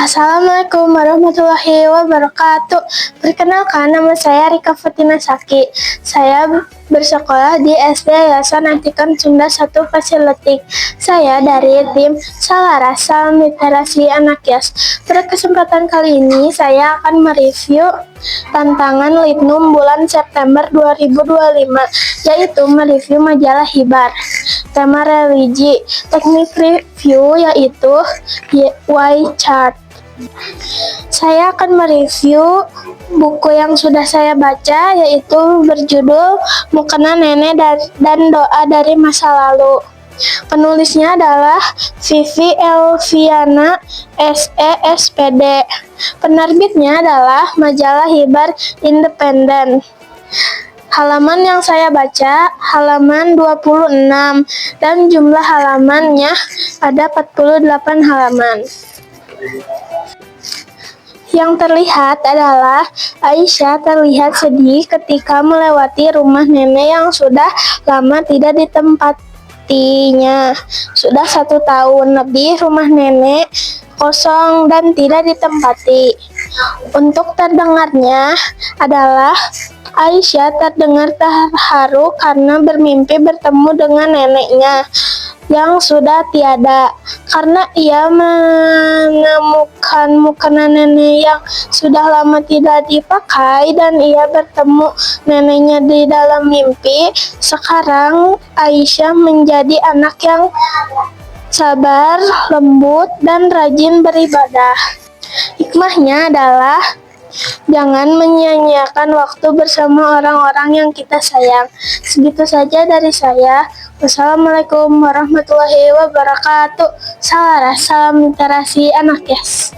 Assalamualaikum warahmatullahi wabarakatuh. Perkenalkan, nama saya Rika Fatina Saki. Saya bersekolah di SD Yayasan Antikan Sunda 1 Pasir-Letik. Saya dari tim Salaras Salam Literasi Anak Yas. Pada kesempatan kali ini saya akan mereview tantangan Litnum bulan September 2025, yaitu mereview majalah Hibar. Tema religi, teknik review yaitu Y chart. Saya akan mereview buku yang sudah saya baca, yaitu berjudul Mukena Nenek dan Doa dari Masa Lalu. Penulisnya adalah Vivi Elviana SE SPD. Penerbitnya adalah majalah Hibar Independen. Halaman yang saya baca halaman 26 dan jumlah halamannya ada 48 halaman. Yang terlihat adalah Aisyah terlihat sedih ketika melewati rumah nenek yang sudah lama tidak ditempatinya. Sudah 1 tahun lebih rumah nenek kosong dan tidak ditempati. Untuk terdengarnya adalah Aisyah terdengar terharu karena bermimpi bertemu dengan neneknya yang sudah tiada. Karena ia menemukan mukena nenek yang sudah lama tidak dipakai dan ia bertemu neneknya di dalam mimpi, sekarang Aisyah menjadi anak yang sabar, lembut, dan rajin beribadah. Hikmahnya adalah jangan menyia-nyiakan waktu bersama orang-orang yang kita sayang. Segitu saja dari saya. Wassalamualaikum warahmatullahi wabarakatuh. Salaras, salam literasi anak Yas.